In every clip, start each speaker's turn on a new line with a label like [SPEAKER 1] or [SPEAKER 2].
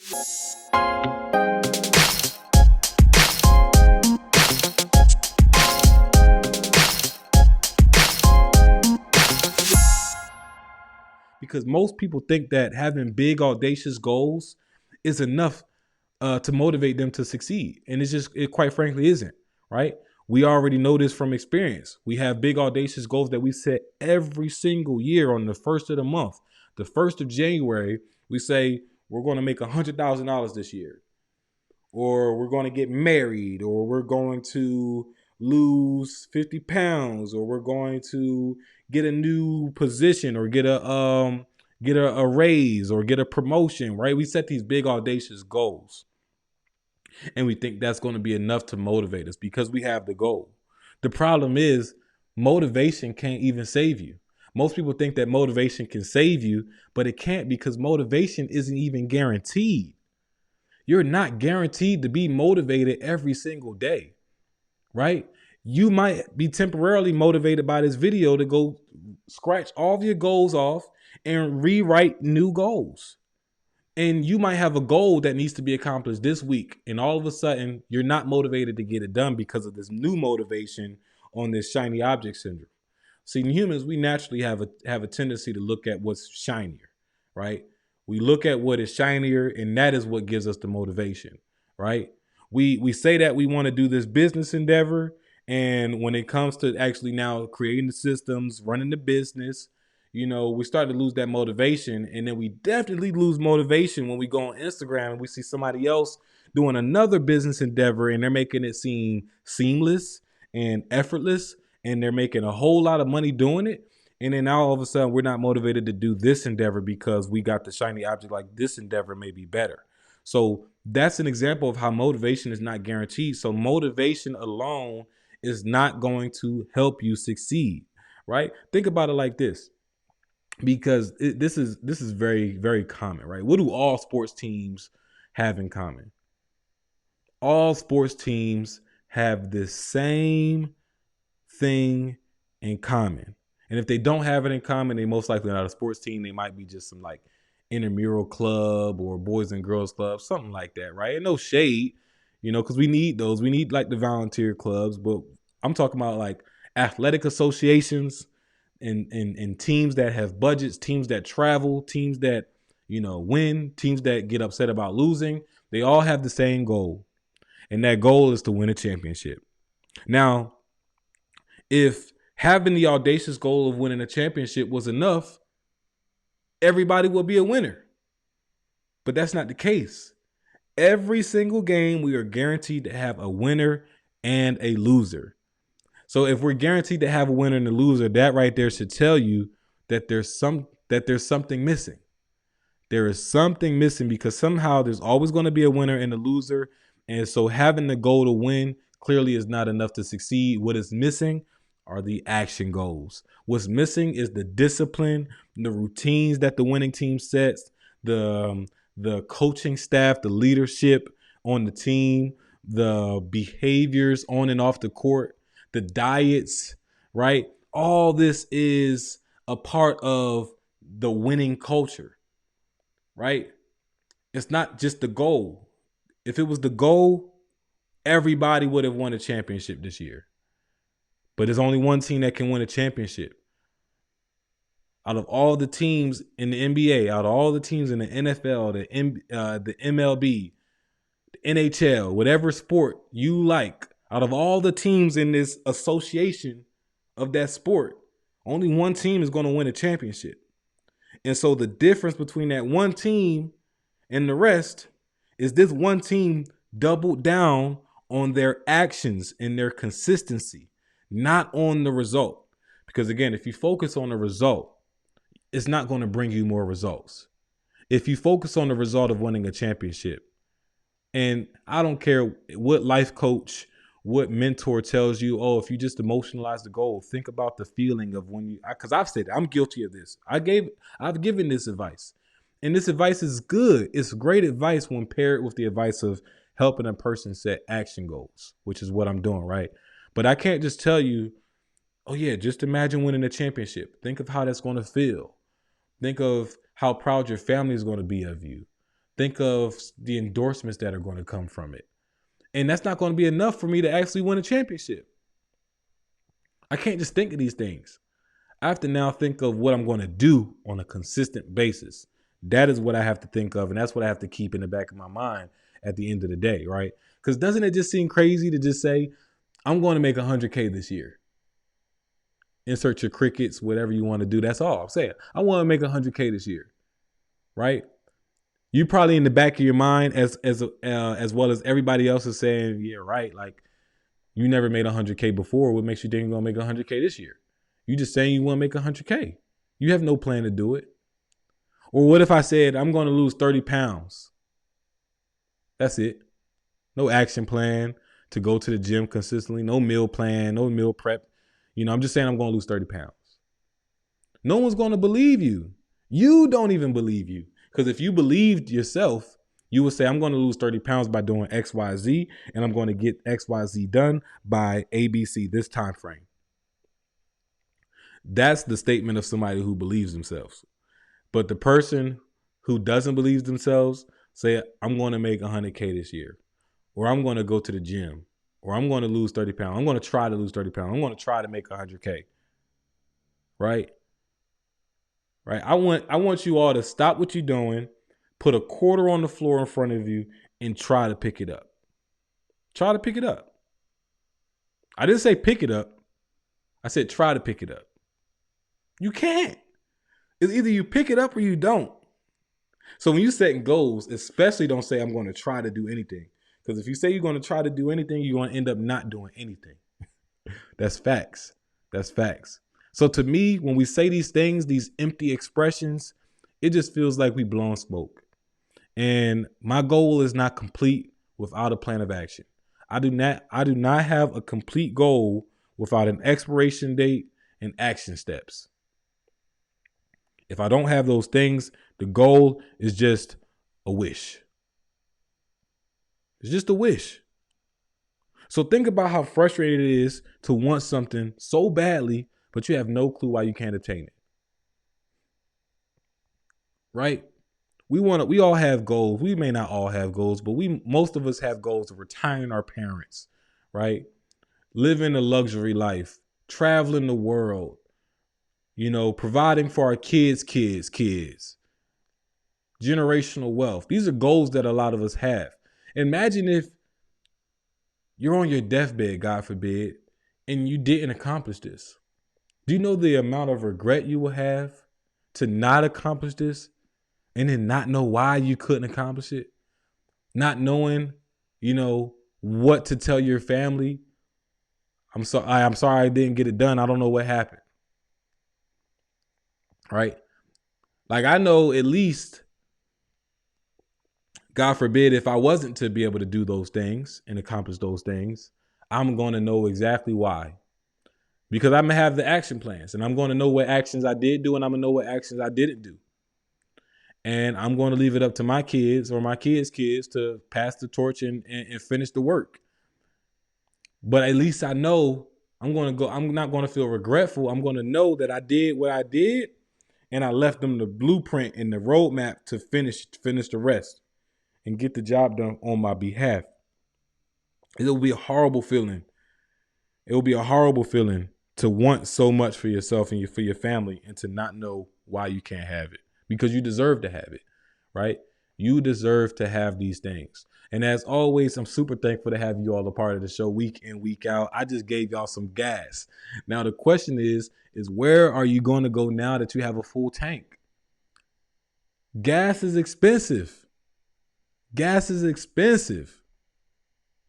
[SPEAKER 1] Because most people think that having big, audacious goals is enough to motivate them to succeed. And it quite frankly isn't, right? We already know this from experience. We have big, audacious goals that we set every single year on the first of the month. The 1st of January, we say we're going to make $100,000 this year, or we're going to get married, or we're going to lose 50 pounds, or we're going to get a new position, or get a raise, or get a promotion, right? We set these big audacious goals, and we think that's going to be enough to motivate us because we have the goal. The problem is motivation can't even save you. Most people think that motivation can save you, but it can't, because motivation isn't even guaranteed. You're not guaranteed to be motivated every single day, right? You might be temporarily motivated by this video to go scratch all of your goals off and rewrite new goals. And you might have a goal that needs to be accomplished this week, and all of a sudden you're not motivated to get it done because of this new motivation on this shiny object syndrome. See, in humans, we naturally have a tendency to look at what's shinier, right? We look at what is shinier, and that is what gives us the motivation, right? We say that we want to do this business endeavor, and when it comes to actually now creating the systems, running the business, we start to lose that motivation. And then we definitely lose motivation when we go on Instagram and we see somebody else doing another business endeavor, and they're making it seem seamless and effortless, and they're making a whole lot of money doing it. And then now all of a sudden we're not motivated to do this endeavor because we got the shiny object, like this endeavor may be better. So that's an example of how motivation is not guaranteed. So motivation alone is not going to help you succeed, right? Think about it like this, because this is very, very common, right? What do all sports teams have in common? All sports teams have the same thing in common. And if they don't have it in common, they most likely not a sports team. They might be just some like intramural club or boys and girls club, something like that, right? And no shade, because we need those. We need like the volunteer clubs, but I'm talking about like athletic associations and teams that have budgets, teams that travel, teams that, win, teams that get upset about losing. They all have the same goal. And that goal is to win a championship. Now, if having the audacious goal of winning a championship was enough, everybody would be a winner. But that's not the case. Every single game, we are guaranteed to have a winner and a loser. So if we're guaranteed to have a winner and a loser, that right there should tell you that there's something missing. There is something missing, because somehow there's always going to be a winner and a loser. And so having the goal to win clearly is not enough to succeed. What is missing are the action goals. What's missing is the discipline, the routines that the winning team sets, the coaching staff, the leadership on the team, the behaviors on and off the court, the diets, right? All this is a part of the winning culture, right? It's not just the goal. If it was the goal, everybody would have won a championship this year. But there's only one team that can win a championship. Out of all the teams in the NBA, out of all the teams in the NFL, the MLB, the NHL, whatever sport you like, out of all the teams in this association of that sport, only one team is going to win a championship. And so the difference between that one team and the rest is this one team doubled down on their actions and their consistency, not on the result. Because again, if you focus on the result, it's not going to bring you more results. If you focus on the result of winning a championship, and I don't care what life coach, what mentor tells you, oh, if you just emotionalize the goal, think about the feeling of when you, because I've said, I'm guilty of this. I've given this advice, and this advice is good. It's great advice when paired with the advice of helping a person set action goals, which is what I'm doing, right? But I can't just tell you, oh yeah, just imagine winning a championship. Think of how that's going to feel. Think of how proud your family is going to be of you. Think of the endorsements that are going to come from it. And that's not going to be enough for me to actually win a championship. I can't just think of these things. I have to now think of what I'm going to do on a consistent basis. That is what I have to think of. And that's what I have to keep in the back of my mind at the end of the day, right? Because doesn't it just seem crazy to just say, I'm going to make 100K this year? Insert your crickets, whatever you want to do. That's all I'm saying. I want to make 100K this year, right? You probably in the back of your mind, as well as everybody else is saying, yeah, right. Like, you never made 100K before. What makes you think you're going to make 100K this year? You just saying you want to make 100K. You have no plan to do it. Or what if I said, I'm going to lose 30 pounds? That's it. No action plan to go to the gym consistently. No meal plan, no meal prep. I'm just saying I'm going to lose 30 pounds. No one's going to believe you. You don't even believe you. Because if you believed yourself, you would say, I'm going to lose 30 pounds by doing X, Y, Z, and I'm going to get X, Y, Z done by ABC, this time frame. That's the statement of somebody who believes themselves. But the person who doesn't believe themselves say, I'm going to make 100K this year, or I'm going to go to the gym, or I'm going to lose 30 pounds. I'm going to try to lose 30 pounds. I'm going to try to make 100K. Right? Right? I want you all to stop what you're doing, put a quarter on the floor in front of you, and try to pick it up. Try to pick it up. I didn't say pick it up. I said try to pick it up. You can't. It's either you pick it up or you don't. So when you setting goals, especially don't say I'm going to try to do anything. Because if you say you're going to try to do anything, you're going to end up not doing anything. That's facts. That's facts. So to me, when we say these things, these empty expressions, it just feels like we blowing smoke. And my goal is not complete without a plan of action. I do not have a complete goal without an expiration date and action steps. If I don't have those things, the goal is just a wish. It's just a wish. So think about how frustrating it is to want something so badly, but you have no clue why you can't attain it. Right? We all have goals. We may not all have goals, but most of us have goals of retiring our parents, right? Living a luxury life, traveling the world, providing for our kids, generational wealth. These are goals that a lot of us have. Imagine if you're on your deathbed, God forbid, and you didn't accomplish this. Do you know the amount of regret you will have to not accomplish this and then not know why you couldn't accomplish it? Not knowing, what to tell your family. I'm sorry I didn't get it done. I don't know what happened. Right? Like, I know at least, God forbid, if I wasn't to be able to do those things and accomplish those things, I'm going to know exactly why. Because I'm going to have the action plans, and I'm going to know what actions I did do, and I'm going to know what actions I didn't do. And I'm going to leave it up to my kids or my kids' kids to pass the torch and finish the work. But at least I know I'm not going to feel regretful. I'm going to know that I did what I did, and I left them the blueprint and the roadmap to finish the rest and get the job done on my behalf. It'll be a horrible feeling. It will be a horrible feeling to want so much for yourself and for your family and to not know why you can't have it, because you deserve to have it, right? You deserve to have these things. And as always, I'm super thankful to have you all a part of the show week in, week out. I just gave y'all some gas. Now, the question is where are you going to go now that you have a full tank? Gas is expensive. Gas is expensive.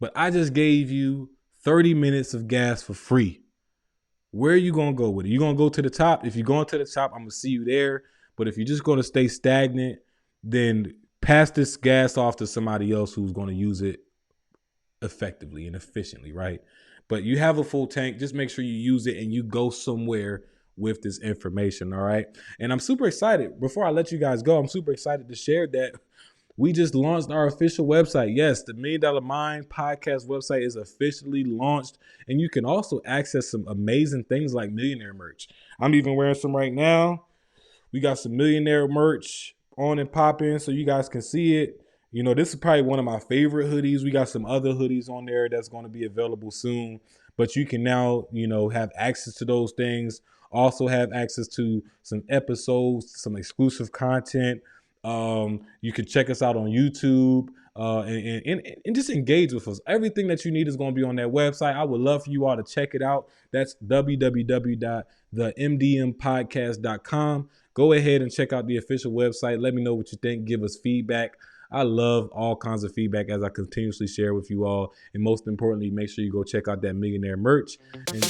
[SPEAKER 1] But I just gave you 30 minutes of gas for free. Where are you going to go with it? You're going to go to the top? If you're going to the top, I'm going to see you there. But if you're just going to stay stagnant, then pass this gas off to somebody else who's going to use it effectively and efficiently, right? But you have a full tank. Just make sure you use it and you go somewhere with this information, all right? And I'm super excited. Before I let you guys go, I'm super excited to share that we just launched our official website. Yes, the $1 Million Mind podcast website is officially launched, and you can also access some amazing things like millionaire merch. I'm even wearing some right now. We got some millionaire merch, on and popping so you guys can see it. You know, this is probably one of my favorite hoodies. We got some other hoodies on there that's going to be available soon, but you can now, you know, have access to those things. Also have access to some episodes, some exclusive content. You can check us out on YouTube, and just engage with us. Everything that you need is going to be on that website. I would love for you all to check it out. That's www.themdmpodcast.com. Go ahead and check out the official website. Let me know what you think. Give us feedback. I love all kinds of feedback as I continuously share with you all. And most importantly, make sure you go check out that millionaire merch. And